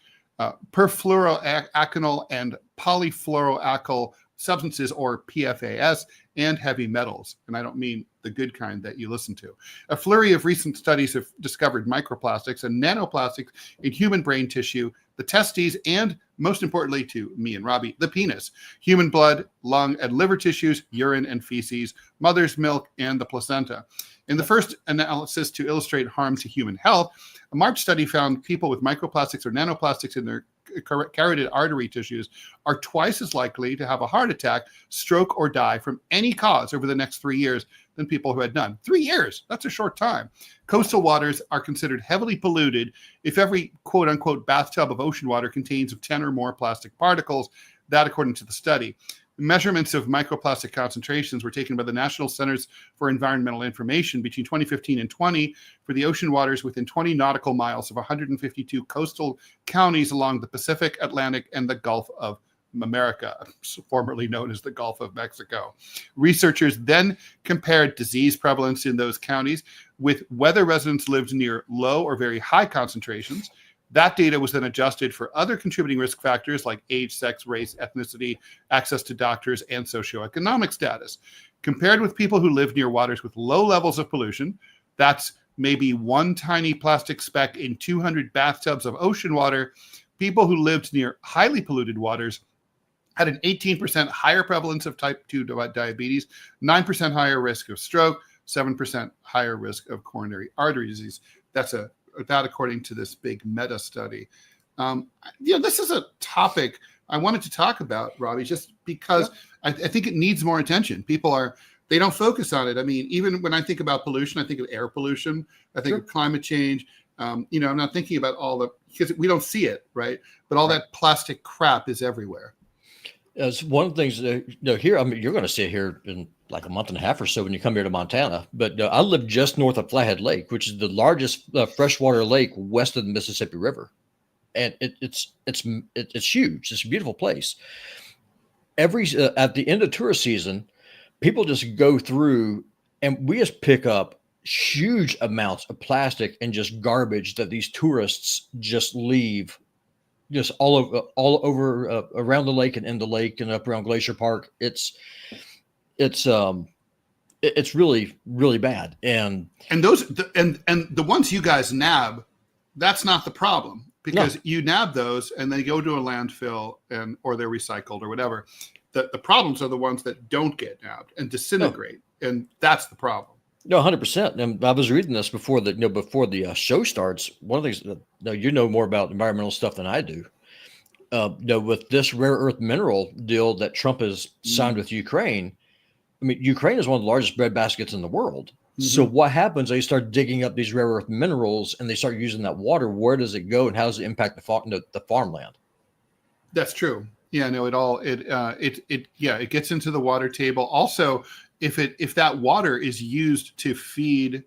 perfluoroalkyl and polyfluoroalkyl substances, or PFAS, and heavy metals. And I don't mean the good kind that you listen to. A flurry of recent studies have discovered microplastics and nanoplastics in human brain tissue, the testes, and most importantly to me and Robby, the penis, human blood, lung, and liver tissues, urine and feces, mother's milk, and the placenta. In the first analysis to illustrate harm to human health, a March study found people with microplastics or nanoplastics in their carotid artery tissues are twice as likely to have a heart attack, stroke, or die from any cause over the next 3 years than people who had none. 3 years, that's a short time. Coastal waters are considered heavily polluted if every quote-unquote bathtub of ocean water contains 10 or more plastic particles. That, according to the study. Measurements of microplastic concentrations were taken by the National Centers for Environmental Information between 2015 and 20 for the ocean waters within 20 nautical miles of 152 coastal counties along the Pacific, Atlantic, and the Gulf of America, formerly known as the Gulf of Mexico. Researchers then compared disease prevalence in those counties with whether residents lived near low or very high concentrations. That data was then adjusted for other contributing risk factors like age, sex, race, ethnicity, access to doctors, and socioeconomic status. Compared with people who live near waters with low levels of pollution, that's maybe one tiny plastic speck in 200 bathtubs of ocean water, people who lived near highly polluted waters had an 18% higher prevalence of type 2 diabetes, 9% higher risk of stroke, 7% higher risk of coronary artery disease. That according to this big meta study. This is a topic I wanted to talk about, Robby, just because I think it needs more attention. They don't focus on it. I mean, even when I think about pollution, I think of air pollution. I think of climate change. I'm not thinking about because we don't see it, right? But all that plastic crap is everywhere. It's one of the things here. I mean, you're going to see it here in like a month and a half or so when you come here to Montana. But I live just north of Flathead Lake, which is the largest freshwater lake west of the Mississippi River, and it's huge. It's a beautiful place. At the end of tourist season, people just go through, and we just pick up huge amounts of plastic and just garbage that these tourists just leave. Just all over around the lake and in the lake and up around Glacier Park. It's really, really bad. And the ones you guys nab, that's not the problem, because you nab those and they go to a landfill or they're recycled or whatever. The problems are the ones that don't get nabbed and disintegrate, and that's the problem. No, 100%. And I was reading this before the show starts. One of the things you know more about environmental stuff than I do. With this rare earth mineral deal that Trump has signed with Ukraine, I mean, Ukraine is one of the largest bread baskets in the world. Mm-hmm. So what happens? They start digging up these rare earth minerals and they start using that water. Where does it go, and how does it impact the farmland? That's true. Yeah, no, it gets into the water table. Also, if that water is used to feed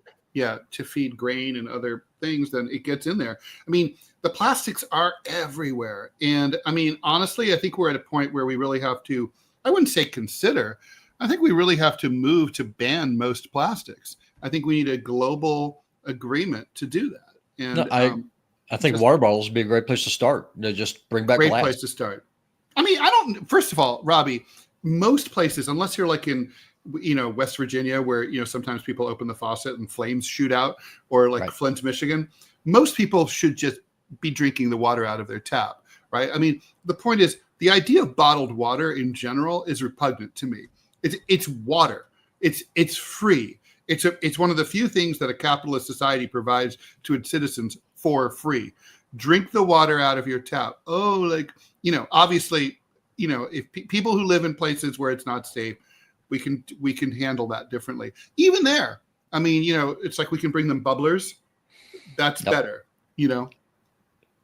grain and other things, then it gets in there. I mean, the plastics are everywhere. And I mean, honestly, I think we're at a point where we really have to, I wouldn't say consider, I think we really have to move to ban most plastics. I think we need a global agreement to do that. And I think water bottles would be a great place to start. Just bring back glass. Great place to start. I mean, first of all, Robby, most places, unless you're like in, West Virginia, where, sometimes people open the faucet and flames shoot out, or like Flint, Michigan, most people should just be drinking the water out of their tap, right? I mean, the point is, the idea of bottled water in general is repugnant to me. It's water. It's free. It's one of the few things that a capitalist society provides to its citizens for free. Drink the water out of your tap. Obviously, if people who live in places where it's not safe, we can handle that differently. Even there, I mean, it's like we can bring them bubblers. That's better,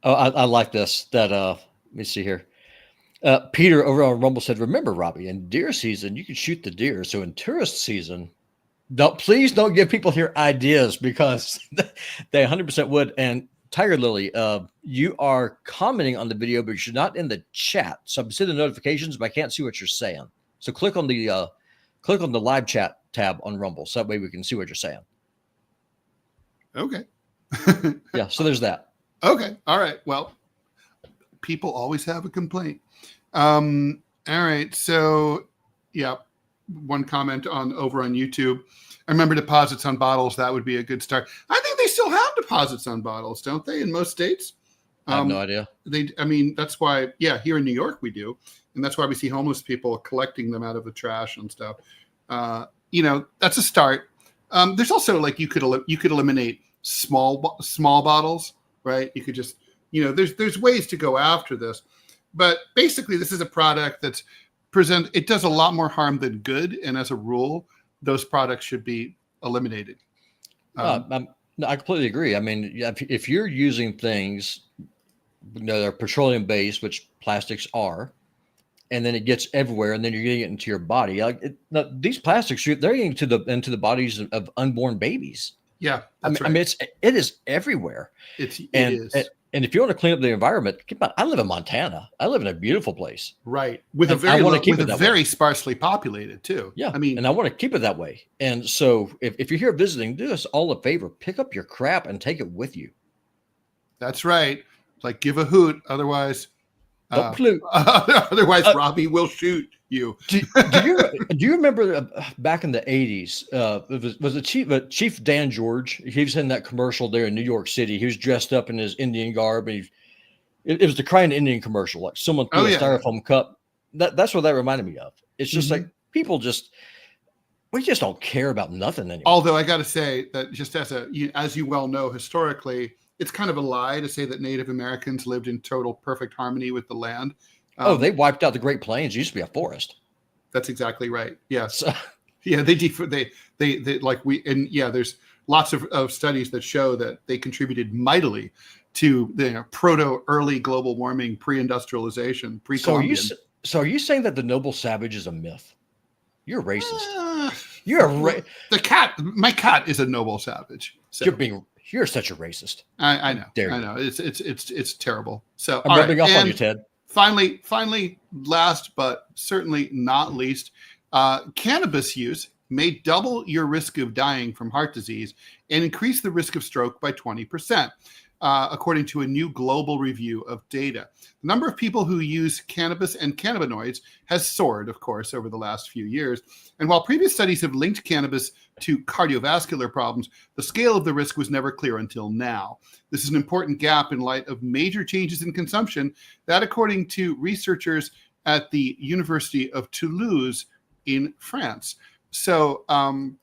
Oh, I like this. Let me see here. Peter over on Rumble said, "Remember, Robby, in deer season you can shoot the deer. So in tourist season, please don't give people here ideas, because they 100% would." And Tiger Lily, you are commenting on the video, but you're not in the chat. So I'm seeing the notifications, but I can't see what you're saying. So click on the live chat tab on Rumble, so that way we can see what you're saying. Okay. Yeah. So there's that. Okay. All right. Well, people always have a complaint. All right. So, yeah, one comment over on YouTube. I remember deposits on bottles. That would be a good start. I think they still have deposits on bottles, don't they, in most states? I have no idea. That's why, here in New York we do. And that's why we see homeless people collecting them out of the trash and stuff. That's a start. There's also you could eliminate small bottles, right? You could just, there's ways to go after this, but basically this is a product that's it does a lot more harm than good. And as a rule, those products should be eliminated. I completely agree. I mean, if you're using things that are petroleum based, which plastics are, and then it gets everywhere, and then you're getting it into your body. These plastics, they're getting into the bodies of unborn babies. Yeah, that's I mean, it is everywhere. It And is. and if you want to clean up the environment, keep on, I live in Montana. I live in a beautiful place. Right. With And a I want to keep it that way. very sparsely populated too. Yeah. I mean, and I want to keep it that way. And so if you're here visiting, do us all a favor, pick up your crap and take it with you. that's right. Like give a hoot. Otherwise, Don't pollute. otherwise Robby will shoot you. Do you remember back in the 80s? It was Chief Dan George. He was in that commercial there in New York City. He was dressed up in his Indian garb, and it was the crying Indian commercial, like someone threw a styrofoam cup. That's what that reminded me of. It's just like people we just don't care about nothing anymore. Although I got to say that just as you well know, historically, it's kind of a lie to say that Native Americans lived in total perfect harmony with the land. They wiped out the Great Plains. It used to be a forest. That's exactly right. Yes. Yeah. There's lots of studies that show that they contributed mightily to the proto-early global warming, pre-industrialization, pre-Columbian. So are you saying that the noble savage is a myth? You're racist. My cat is a noble savage. So. You're such a racist. I know. I know. It's terrible. So I'm rubbing off on you, Ted. Finally, last but certainly not least, cannabis use may double your risk of dying from heart disease and increase the risk of stroke by 20%, according to a new global review of data. The number of people who use cannabis and cannabinoids has soared, of course, over the last few years. And while previous studies have linked cannabis to cardiovascular problems, the scale of the risk was never clear until now. This is an important gap in light of major changes in consumption that, according to researchers at the University of Toulouse in France. So to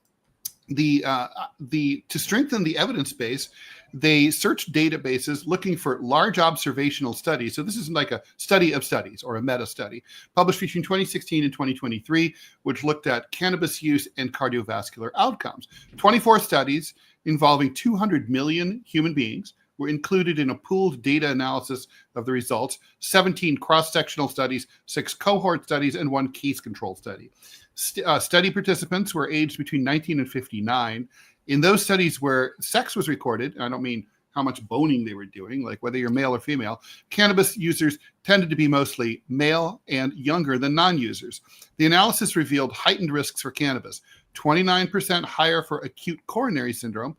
strengthen the evidence base, they searched databases looking for large observational studies. So this is like a study of studies or a meta study published between 2016 and 2023, which looked at cannabis use and cardiovascular outcomes. 24 studies involving 200 million human beings were included in a pooled data analysis of the results, 17 cross-sectional studies, 6 cohort studies, and 1 case control study. Study participants were aged between 19 and 59. In those studies where sex was recorded, I don't mean how much boning they were doing, like whether you're male or female, cannabis users tended to be mostly male and younger than non-users. The analysis revealed heightened risks for cannabis, 29% higher for acute coronary syndrome,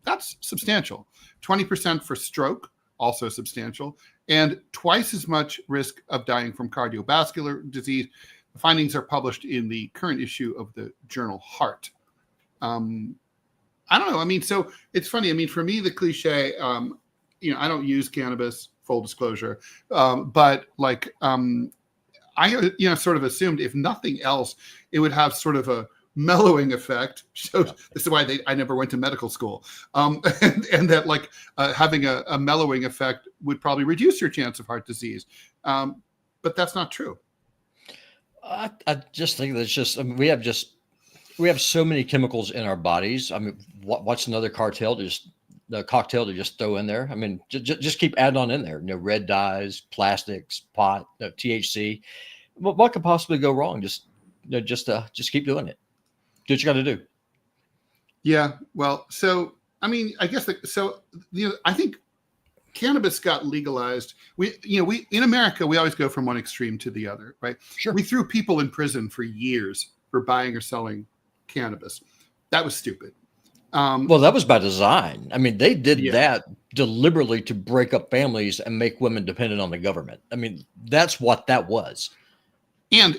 that's substantial, 20% for stroke, also substantial, and twice as much risk of dying from cardiovascular disease. The findings are published in the current issue of the journal Heart. I don't know. I mean, so it's funny. I mean, for me, the cliche, I don't use cannabis, full disclosure, but like I, sort of assumed if nothing else, it would have sort of a mellowing effect. So this is why I never went to medical school, and that like having a mellowing effect would probably reduce your chance of heart disease, but that's not true. I just think that's just. I mean, we have so many chemicals in our bodies. I mean, what's another cocktail to just throw in there? I mean, just keep adding on in there. Red dyes, plastics, pot, THC. What could possibly go wrong? Just keep doing it. Do what you got to do. Yeah. Well, so I mean, I guess I think cannabis got legalized. We in America, we always go from one extreme to the other, right? Sure. We threw people in prison for years for buying or selling cannabis. That was stupid. Well, that was by design. I mean, they did that deliberately to break up families and make women dependent on the government. I mean, that's what that was. And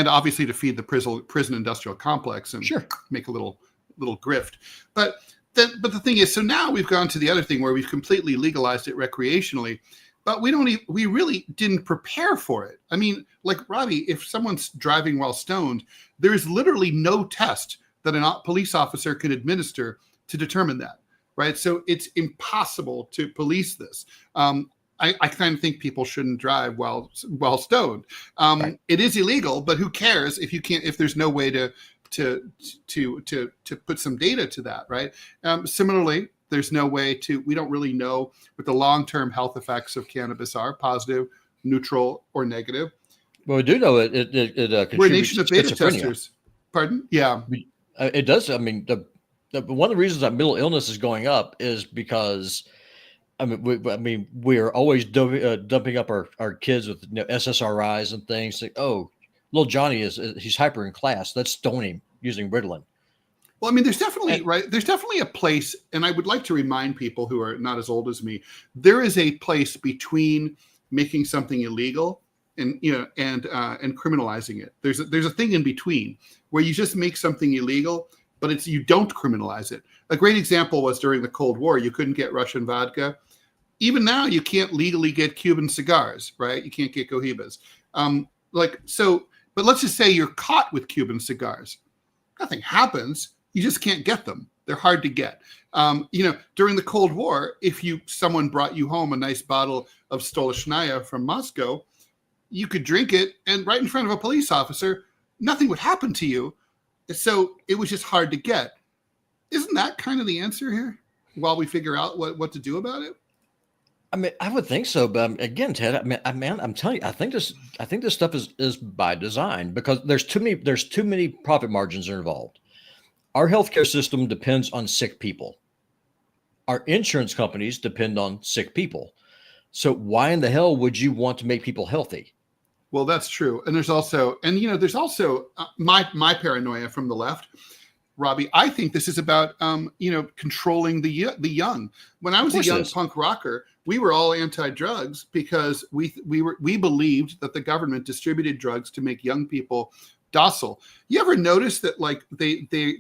obviously to feed the prison industrial complex and make a little grift. But the thing is, so now we've gone to the other thing where we've completely legalized it recreationally, but we really didn't prepare for it. I mean, like Robby, if someone's driving while stoned, there is literally no test that a police officer can administer to determine that, right? So it's impossible to police this. I kind of think people shouldn't drive while stoned. Right. It is illegal, but who cares if there's no way to put some data to that, right? Similarly, there's no way we don't really know what the long-term health effects of cannabis are, positive, neutral, or negative. Well, we do know it We're a contributes nation of to beta schizophrenia. testers. Pardon? Yeah. It does. I mean, one of the reasons that mental illness is going up is because we're always dumping up our kids with SSRIs and things. Like, oh, little Johnny he's hyper in class. Let's stone him using Ritalin. Well, I mean, there's definitely a place, and I would like to remind people who are not as old as me, there is a place between making something illegal and criminalizing it. There's a thing in between where you just make something illegal, but you don't criminalize it. A great example was during the Cold War. You couldn't get Russian vodka. Even now, you can't legally get Cuban cigars, right? You can't get cohibas. But let's just say you're caught with Cuban cigars. Nothing happens. You just can't get them. They're hard to get. During the Cold War, if someone brought you home a nice bottle of Stolichnaya from Moscow, you could drink it, and right in front of a police officer, nothing would happen to you. So it was just hard to get. Isn't that kind of the answer here? While we figure out what to do about it. I mean, I would think so, but again, Ted, I'm telling you, I think this stuff is by design because there's too many profit margins involved. Our healthcare system depends on sick people. Our insurance companies depend on sick people. So why in the hell would you want to make people healthy? Well, that's true. And there's also my paranoia from the left, Robbie. I think this is about controlling the young. When I was a young punk rocker, we were all anti-drugs because we believed that the government distributed drugs to make young people docile. You ever notice that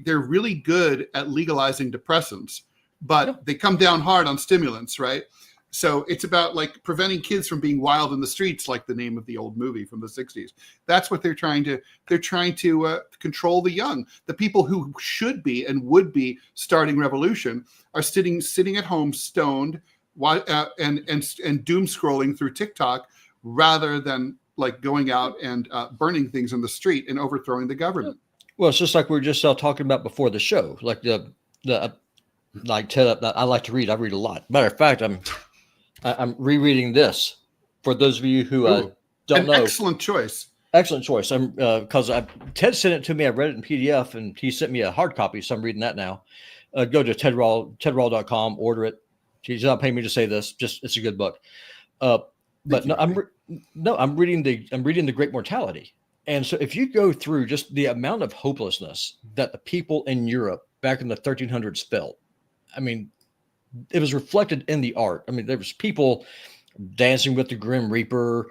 they're really good at legalizing depressants, but they come down hard on stimulants, right? So it's about preventing kids from being wild in the streets, like the name of the old movie from the 60s. That's what they're trying to control the young. The people who should be and would be starting revolution are sitting at home stoned and doom scrolling through TikTok rather than going out and burning things in the street and overthrowing the government. Well, it's just like we were just talking about before the show. Like Ted, I like to read. I read a lot. Matter of fact, I'm rereading this for those of you who don't know. Excellent choice. Excellent choice. Because Ted sent it to me. I read it in PDF, and he sent me a hard copy, so I'm reading that now. Go to tedrall.com, order it. He's not paying me to say this. Just it's a good book. I'm reading the Great Mortality, and so if you go through just the amount of hopelessness that the people in Europe back in the 1300s felt, I mean, it was reflected in the art. I mean, there was people dancing with the Grim Reaper,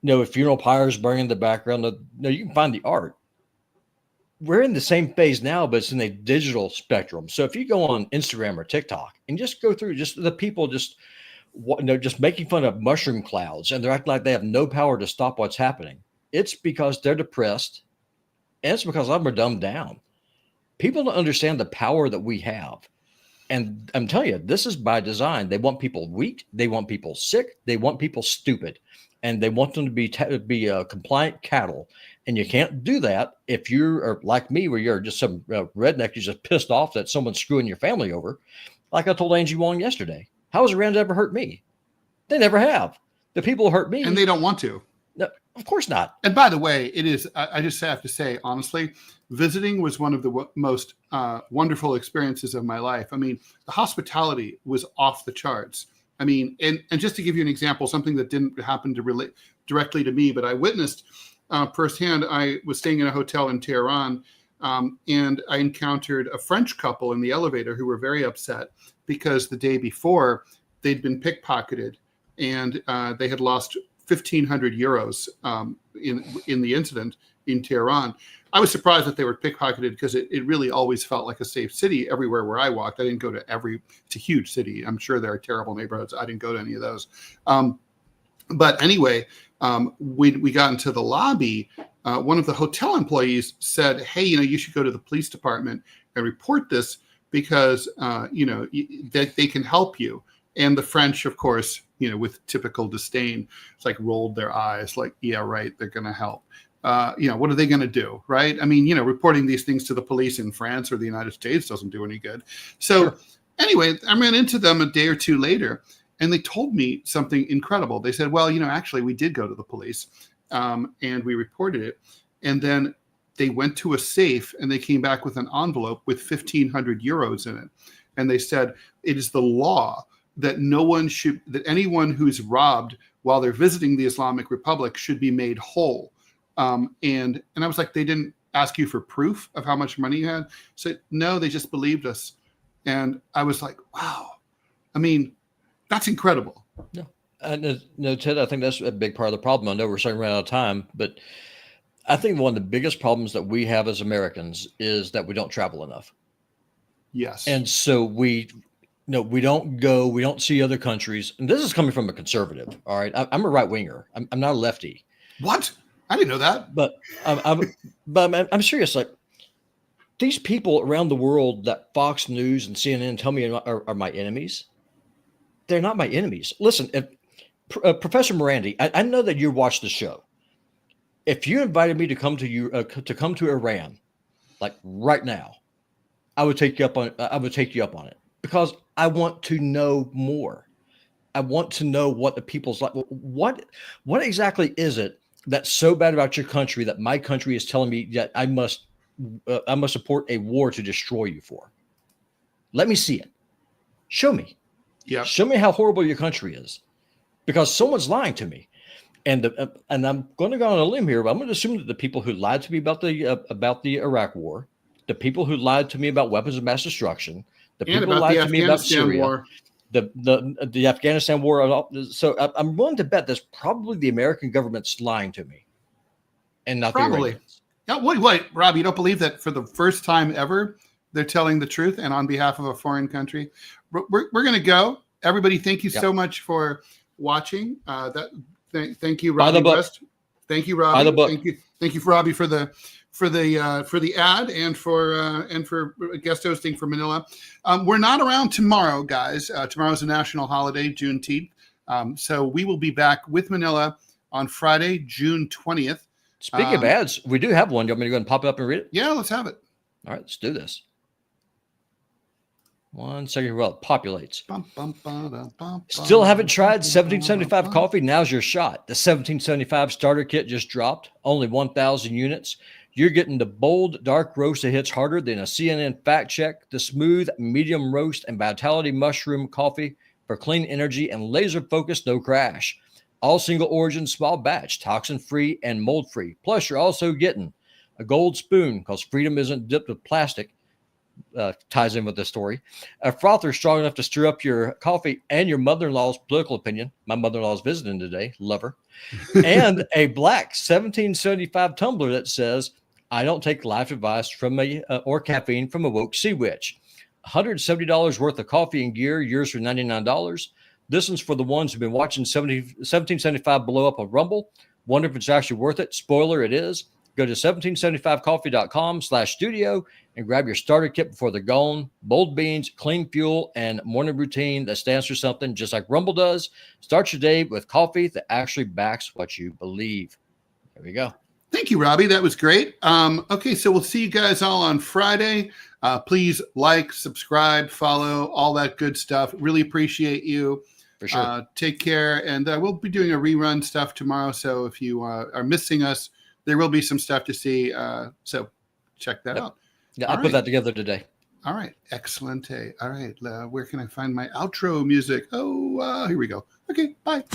funeral pyres burning in the background. You can find the art. We're in the same phase now, but it's in a digital spectrum. So if you go on Instagram or TikTok and just go through just the people just making fun of mushroom clouds, and they're acting like they have no power to stop what's happening. It's because they're depressed, and it's because I'm dumbed down. People don't understand the power that we have. And I'm telling you, this is by design. They want people weak. They want people sick. They want people stupid. And they want them to be compliant cattle. And you can't do that if you are like me, where you're just some redneck who's just pissed off that someone's screwing your family over. Like I told Angie Wong yesterday. How has Iran ever hurt me? They never have. The people who hurt me. And they don't want to. No, of course not. And by the way, it is, I just have to say, honestly, visiting was one of the most wonderful experiences of my life. I mean, the hospitality was off the charts. I mean, and just to give you an example, something that didn't happen to relate directly to me, but I witnessed firsthand. I was staying in a hotel in Tehran, and I encountered a French couple in the elevator who were very upset because the day before they'd been pickpocketed and they had lost 1,500 euros in the incident in Tehran. I was surprised that they were pickpocketed because it really always felt like a safe city everywhere where I walked. I didn't go to it's a huge city. I'm sure there are terrible neighborhoods. I didn't go to any of those. But anyway, we got into the lobby. One of the hotel employees said, hey, you should go to the police department and report this because, that they can help you. And the French, of course, with typical disdain, it's rolled their eyes like, yeah, right, they're going to help. What are they going to do, right? I mean, reporting these things to the police in France or the United States doesn't do any good. So anyway, I ran into them a day or two later, and they told me something incredible. They said, well, actually, we did go to the police, and we reported it. And then they went to a safe and they came back with an envelope with 1,500 euros in it. And they said, it is the law that that anyone who's robbed while they're visiting the Islamic Republic should be made whole. And I was like, they didn't ask you for proof of how much money you had? So no, they just believed us. And I was like, wow. I mean, that's incredible. No, no, Ted, I think that's a big part of the problem. I know we're starting to run out of time, but I think one of the biggest problems that we have as Americans is that we don't travel enough. Yes. And so we don't go, we don't see other countries. And this is coming from a conservative. All right. I'm a right winger. I'm not a lefty. What? I didn't know that. But I'm serious. Like, these people around the world that Fox News and CNN tell me are my enemies. They're not my enemies. Listen, if, Professor Morandi, I know that you watch the show. If you invited me to come to Iran, like right now, I would take you up on it because I want to know more. I want to know what the people's like. What exactly is it that's so bad about your country that my country is telling me that I must support a war to destroy you for? Let me see it. Show me. Yeah. Show me how horrible your country is, because someone's lying to me. And I'm going to go on a limb here, but I'm going to assume that the people who lied to me about the Iraq War, the people who lied to me about weapons of mass destruction, the people who lied to me about Syria, war. the Afghanistan war. So I'm willing to bet that's probably the American government's lying to me, and not the Iranians. Now, wait, Rob, you don't believe that for the first time ever they're telling the truth and on behalf of a foreign country? We're going to go. Everybody, thank you so much for watching. Thank you, Robby West. Thank you, Robbie. Thank you, Robbie, for the ad and for guest hosting for Manila. We're not around tomorrow, guys. Tomorrow's a national holiday, Juneteenth. So we will be back with Manila on Friday, June 20th. Speaking of ads, we do have one. Do you want me to go and pop it up and read it? Yeah, let's have it. All right, let's do this. 1 second while it populates. Still haven't tried 1775 coffee? Now's your shot. The 1775 starter kit just dropped. Only 1,000 units. You're getting the bold, dark roast that hits harder than a CNN fact check. The smooth, medium roast and vitality mushroom coffee for clean energy and laser focus, no crash. All single origin, small batch, toxin free and mold free. Plus, you're also getting a gold spoon because freedom isn't dipped with plastic. Ties in with the story. A frother strong enough to stir up your coffee and your mother-in-law's political opinion. My mother-in-law is visiting today. Love her. And a black 1775 tumbler that says, I don't take life advice from or caffeine from a woke sea witch. $170 worth of coffee and gear. Yours for $99. This one's for the ones who've been watching 1775 blow up on Rumble. Wonder if it's actually worth it. Spoiler, it is. Go to 1775coffee.com/studio and grab your starter kit before they're gone. Bold beans, clean fuel, and morning routine that stands for something, just like Rumble does. Start your day with coffee that actually backs what you believe. There we go. Thank you, Robbie. That was great. Okay, so we'll see you guys all on Friday. Please like, subscribe, follow, all that good stuff. Really appreciate you. For sure. Take care. And we'll be doing a rerun stuff tomorrow. So if you are missing us, there will be some stuff to see. So check that out. Yeah, I put that together today. All right. Excellent. All right. Where can I find my outro music? Oh, here we go. Okay. Bye.